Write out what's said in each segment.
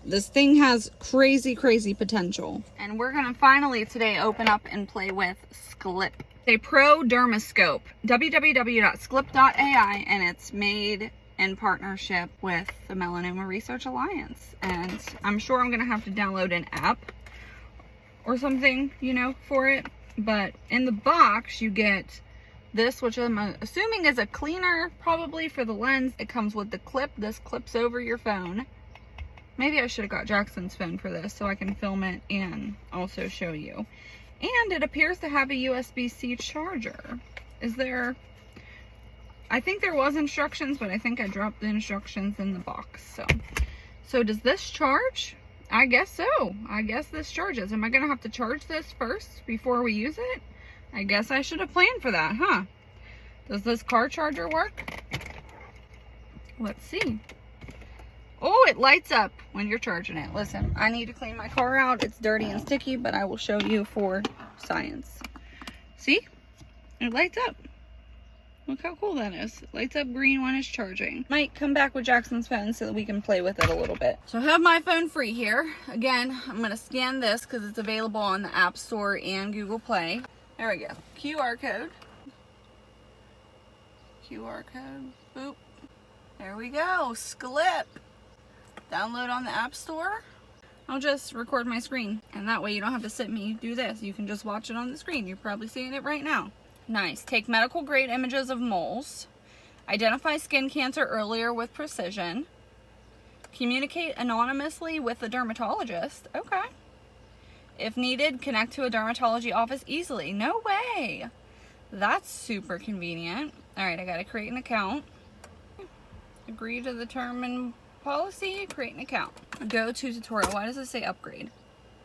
This thing has crazy, crazy potential. And we're gonna finally today open up and play with SKLIP. A pro dermoscope, www.sklip.ai, and it's made in partnership with the Melanoma Research Alliance. And I'm sure I'm gonna have to download an app or something, you know, for it. But in the box, you get this, which I'm assuming is a cleaner, probably for the lens. It comes with the clip. This clips over your phone. Maybe I should have got Jackson's phone for this so I can film it and also show you. And it appears to have a USB-C charger. Is there... I think there was instructions, but I think I dropped the instructions in the box. So does this charge? I guess so. I guess this charges. Am I going to have to charge this first before we use it? I guess I should have planned for that, huh? Does this car charger work? Let's see. Oh, it lights up when you're charging it. Listen, I need to clean my car out. It's dirty and sticky, but I will show you for science. See? It lights up. Look how cool that is. It lights up green when it's charging. Might come back with Jackson's phone so that we can play with it a little bit. So I have my phone free here. Again, I'm going to scan this because it's available on the App Store and Google Play. There we go. QR code. QR code. Boop. There we go. SKLIP. Download on the App Store. I'll just record my screen. And that way you don't have to sit me do this. You can just watch it on the screen. You're probably seeing it right now. Nice. Take medical grade images of moles. Identify skin cancer earlier with precision. Communicate anonymously with the dermatologist. Okay. If needed, connect to a dermatology office easily. No way. That's super convenient. All right, I got to create an account. Agree to the term and policy. Create an account. Go to tutorial. Why does it say upgrade?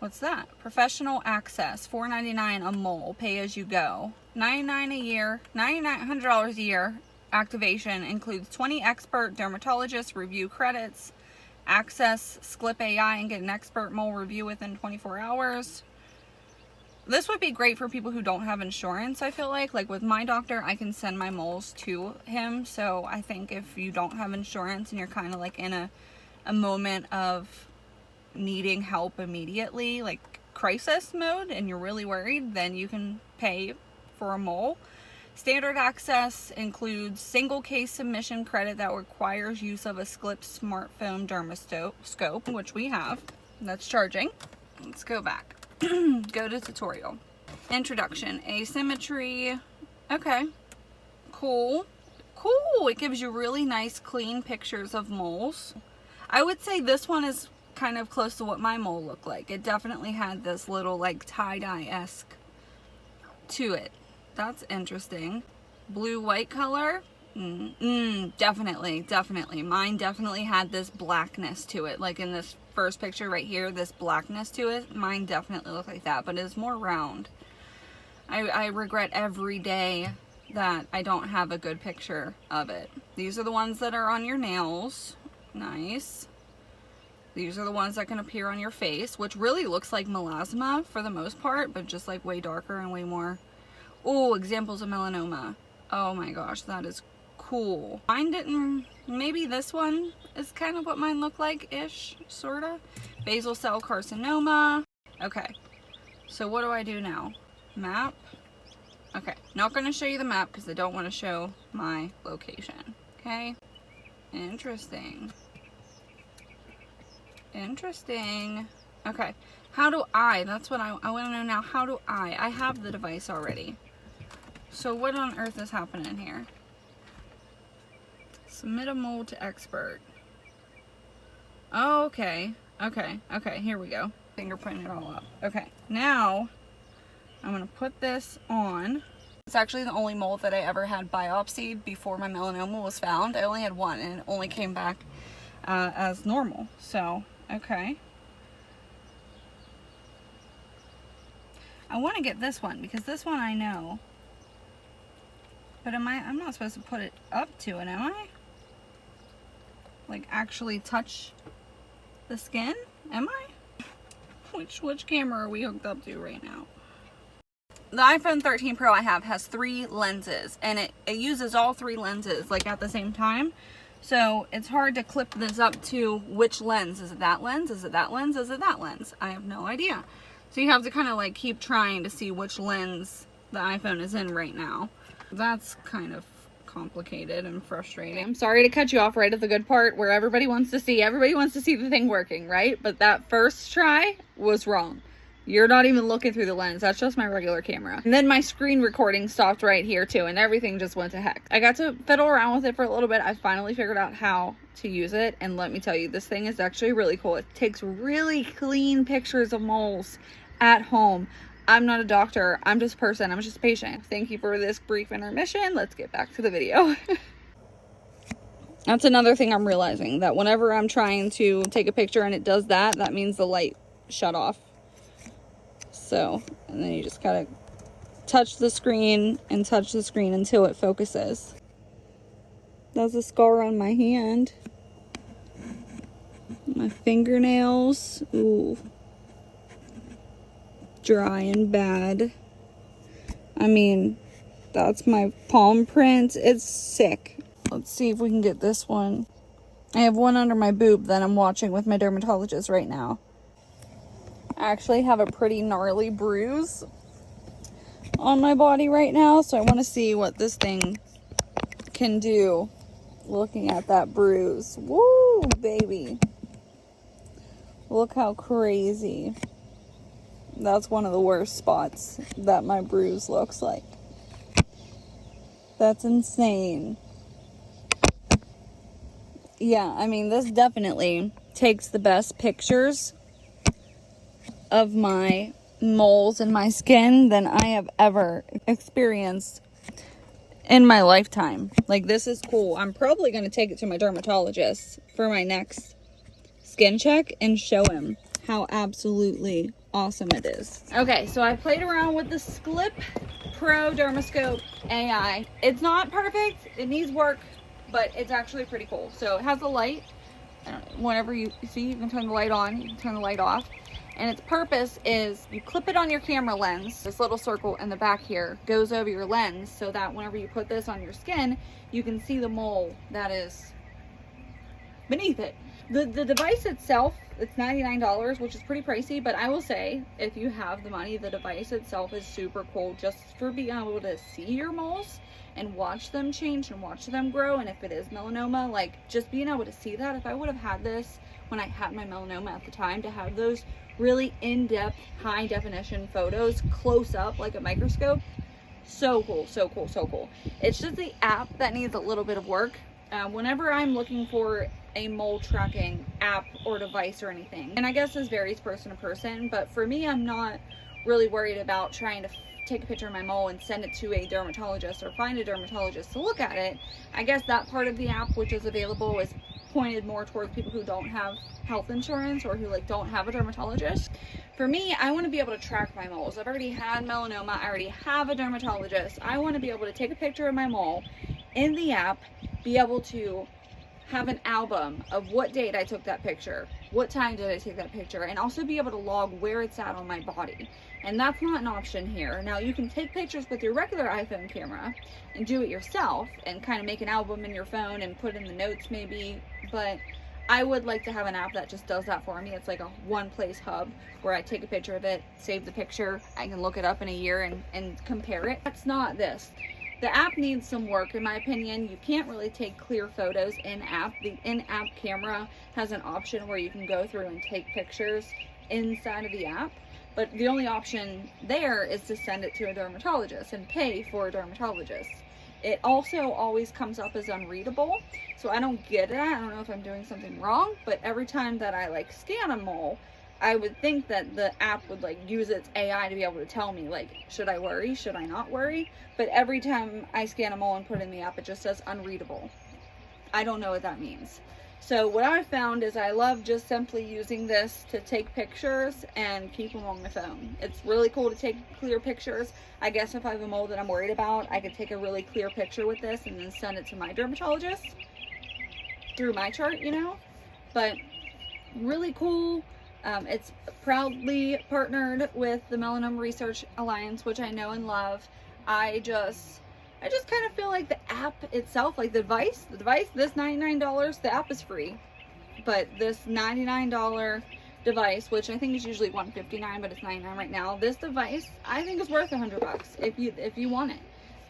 What's that? Professional access. $4.99 a mole. Pay as you go. $99 a year. $100 a year. Activation includes 20 expert dermatologists review credits. Access SKLIP AI and get an expert mole review within 24 hours. This would be great for people who don't have insurance, I feel like. Like with my doctor, I can send my moles to him. So I think if you don't have insurance and you're kind of like in a moment of needing help immediately, like crisis mode, and you're really worried, then you can pay for a mole. Standard access includes single case submission credit that requires use of a SKLIP smartphone dermoscope, which we have. That's charging. Let's go back. Go to tutorial. Introduction. Asymmetry. Okay. Cool. Cool. It gives you really nice clean pictures of moles. I would say this one is kind of close to what my mole looked like. It definitely had this little like tie-dye-esque to it. That's interesting. Blue-white color. Definitely. Mine definitely had this blackness to it. Like in this first picture right here, this blackness to it. Mine definitely looked like that, but it's more round. I regret every day that I don't have a good picture of it. These are the ones that are on your nails. Nice. These are the ones that can appear on your face, which really looks like melasma for the most part, but just like way darker and way more. Oh, examples of melanoma. Oh my gosh, that is cool. Mine didn't, maybe this one is kind of what mine looked like-ish, sorta. Basal cell carcinoma. Okay, so what do I do now? Map. Okay, not gonna show you the map because I don't want to show my location. Okay, interesting. Interesting. Okay, how do that's what I want to know now. How do I have the device already. So what on earth is happening here? Submit a mole to expert. Oh, okay, here we go. Fingerprint it all up. Okay, now I'm gonna put this on. It's actually the only mole that I ever had biopsied before my melanoma was found. I only had one and it only came back as normal. So, okay. I want to get this one because this one I know. But I'm not supposed to put it up to it, am I? Like actually touch the skin? Am I? Which camera are we hooked up to right now? The iPhone 13 Pro I have has 3 lenses, and it uses all 3 lenses like at the same time. So it's hard to clip this up to which lens. Is it that lens? Is it that lens? Is it that lens? I have no idea. So you have to kind of like keep trying to see which lens the iPhone is in right now. That's kind of complicated and frustrating. I'm sorry to cut you off right at the good part where everybody wants to see the thing working, right? But that first try was wrong. You're not even looking through the lens. That's just my regular camera. And then my screen recording stopped right here too, and everything just went to heck. I got to fiddle around with it for a little bit. I finally figured out how to use it, and let me tell you, this thing is actually really cool. It takes really clean pictures of moles at home. I'm not a doctor. I'm just a person. I'm just a patient. Thank you for this brief intermission. Let's get back to the video. That's another thing I'm realizing, that whenever I'm trying to take a picture and it does that, that means the light shut off. So, and then you just gotta touch the screen and touch the screen until it focuses. That's a scar on my hand. My fingernails, ooh, dry and bad. I mean, that's my palm print. It's sick. Let's see if we can get this one. I have one under my boob that I'm watching with my dermatologist right now. I actually have a pretty gnarly bruise on my body right now, so I want to see what this thing can do looking at that bruise. Woo, baby. Look how crazy. That's one of the worst spots that my bruise looks like. That's insane. Yeah, I mean, this definitely takes the best pictures of my moles in my skin than I have ever experienced in my lifetime. Like, this is cool. I'm probably going to take it to my dermatologist for my next skin check and show him how absolutely awesome it is. Okay, so I played around with the SKLIP Pro Dermoscope AI. It's not perfect. It needs work, but it's actually pretty cool. So it has a light. Whenever you see, you can turn the light on, you can turn the light off. And its purpose is you clip it on your camera lens. This little circle in the back here goes over your lens so that whenever you put this on your skin, you can see the mole that is beneath it. The device itself, it's $99, which is pretty pricey, but I will say, if you have the money, the device itself is super cool just for being able to see your moles and watch them change and watch them grow. And if it is melanoma, like, just being able to see that. If I would have had this when I had my melanoma at the time, to have those really in-depth, high-definition photos close up like a microscope, so cool, so cool, so cool. It's just the app that needs a little bit of work. Whenever I'm looking for a mole tracking app or device or anything, and I guess this varies person to person, but for me, I'm not really worried about trying to take a picture of my mole and send it to a dermatologist or find a dermatologist to look at it. I guess that part of the app, which is available, is pointed more towards people who don't have health insurance or who like don't have a dermatologist. For me, I want to be able to track my moles. I've already had melanoma. I already have a dermatologist. I want to be able to take a picture of my mole in the app, be able to have an album of what date I took that picture, what time did I take that picture, and also be able to log where it's at on my body. And that's not an option here. Now, you can take pictures with your regular iPhone camera and do it yourself and kind of make an album in your phone and put in the notes maybe, but I would like to have an app that just does that for me. It's like a one-place hub where I take a picture of it, save the picture, I can look it up in a year and compare it. That's not this. The app needs some work, in my opinion. You can't really take clear photos in-app. The in-app camera has an option where you can go through and take pictures inside of the app, but the only option there is to send it to a dermatologist and pay for a dermatologist. It also always comes up as unreadable, so I don't get it. I don't know if I'm doing something wrong, but every time that I like scan a mole, I would think that the app would like use its AI to be able to tell me, like, should I worry, should I not worry? But every time I scan a mole and put it in the app, it just says unreadable. I don't know what that means. So what I've found is I love just simply using this to take pictures and keep them on my phone. It's really cool to take clear pictures. I guess if I have a mole that I'm worried about, I could take a really clear picture with this and then send it to my dermatologist through my chart, you know? But really cool. It's proudly partnered with the Melanoma Research Alliance, which I know and love. I just I just kind of feel like the app itself, like the device, this $99, the app is free. But this $99 device, which I think is usually $159, but it's $99 right now. This device, I think is worth $100 if you want it.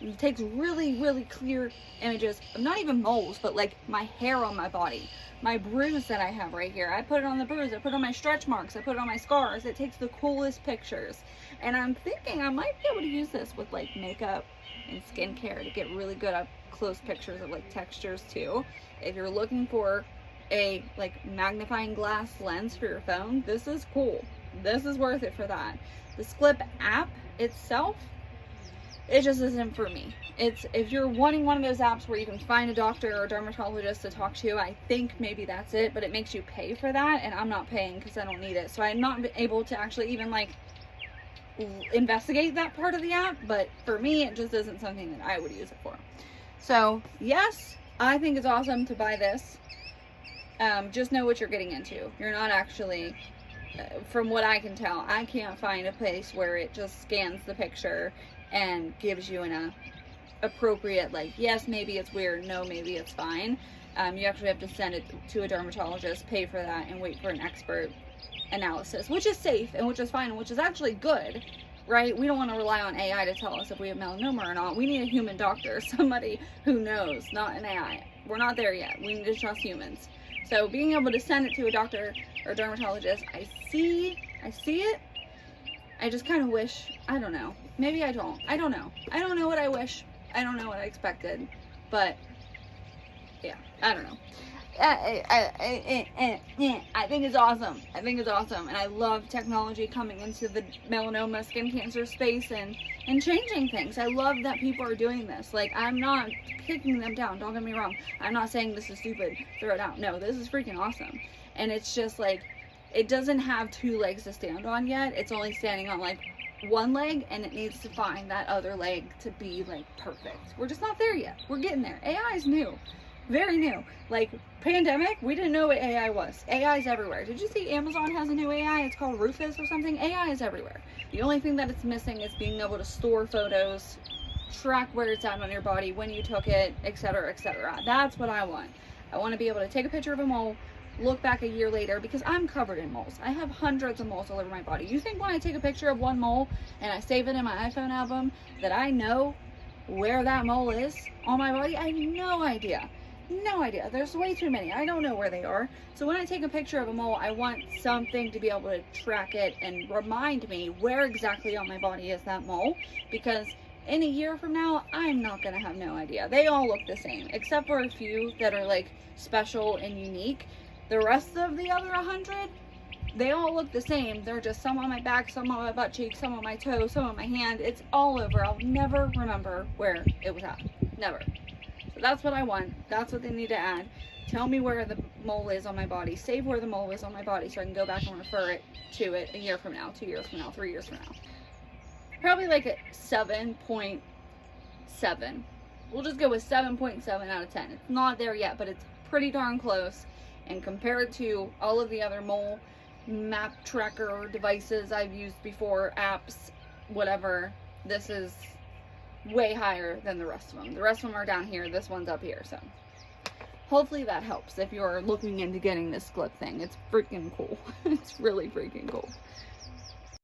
It takes really, really clear images of not even moles, but like my hair on my body, my bruise that I have right here. I put it on the bruise, I put it on my stretch marks, I put it on my scars. It takes the coolest pictures. And I'm thinking I might be able to use this with like makeup and skincare to get really good up close pictures of like textures too. If you're looking for a like magnifying glass lens for your phone, this is cool. This is worth it for that. The SKLIP app itself, it just isn't for me. It's, if you're wanting one of those apps where you can find a doctor or a dermatologist to talk to, I think maybe that's it, but it makes you pay for that, and I'm not paying because I don't need it. So I'm not able to actually even like investigate that part of the app, but for me, it just isn't something that I would use it for. So yes, I think it's awesome to buy this. Just know what you're getting into. You're not actually, from what I can tell, I can't find a place where it just scans the picture and gives you an appropriate, like, yes, maybe it's weird, no, maybe it's fine. You actually have to send it to a dermatologist, pay for that, and wait for an expert analysis, which is safe and which is fine, and which is actually good, right? We don't want to rely on AI to tell us if we have melanoma or not. We need a human doctor, somebody who knows, not an AI. We're not there yet. We need to trust humans. So being able to send it to a doctor or dermatologist, I see it. I just kind of wish, I don't know. Maybe I don't. I don't know. I don't know what I wish. I don't know what I expected. But, yeah, I don't know. I think it's awesome. I think it's awesome. And I love technology coming into the melanoma skin cancer space and changing things. I love that people are doing this. Like, I'm not kicking them down. Don't get me wrong. I'm not saying this is stupid. Throw it out. No, this is freaking awesome. And it's just like, it doesn't have two legs to stand on yet. It's only standing on like one leg, and it needs to find that other leg to be like perfect. We're just not there yet. We're getting there. AI is new. Very new. Like, pandemic, we didn't know what AI was. AI is everywhere. Did you see Amazon has a new AI? It's called Rufus or something. AI is everywhere. The only thing that it's missing is being able to store photos, track where it's at on your body, when you took it, etc., etc. That's what I want. I want to be able to take a picture of a mole, look back a year later, because I'm covered in moles. I have hundreds of moles all over my body. You think when I take a picture of one mole and I save it in my iPhone album that I know where that mole is on my body? I have no idea. No idea. There's way too many. I don't know where they are. So when I take a picture of a mole, I want something to be able to track it and remind me where exactly on my body is that mole, because in a year from now, I'm not going to have no idea. They all look the same, except for a few that are like special and unique. The rest of the other 100, they all look the same. They're just some on my back, some on my butt cheek, some on my toe, some on my hand. It's all over. I'll never remember where it was at. Never. So that's what I want. That's what they need to add. Tell me where the mole is on my body. Save where the mole is on my body so I can go back and refer it to it a year from now, 2 years from now, 3 years from now. Probably like a 7.7. We'll just go with 7.7 out of 10. It's not there yet, but it's pretty darn close. And compared to all of the other mole map tracker devices I've used before, apps, whatever, this is way higher than the rest of them. The rest of them are down here. This one's up here. So hopefully that helps if you're looking into getting this SKLIP thing. It's freaking cool. It's really freaking cool.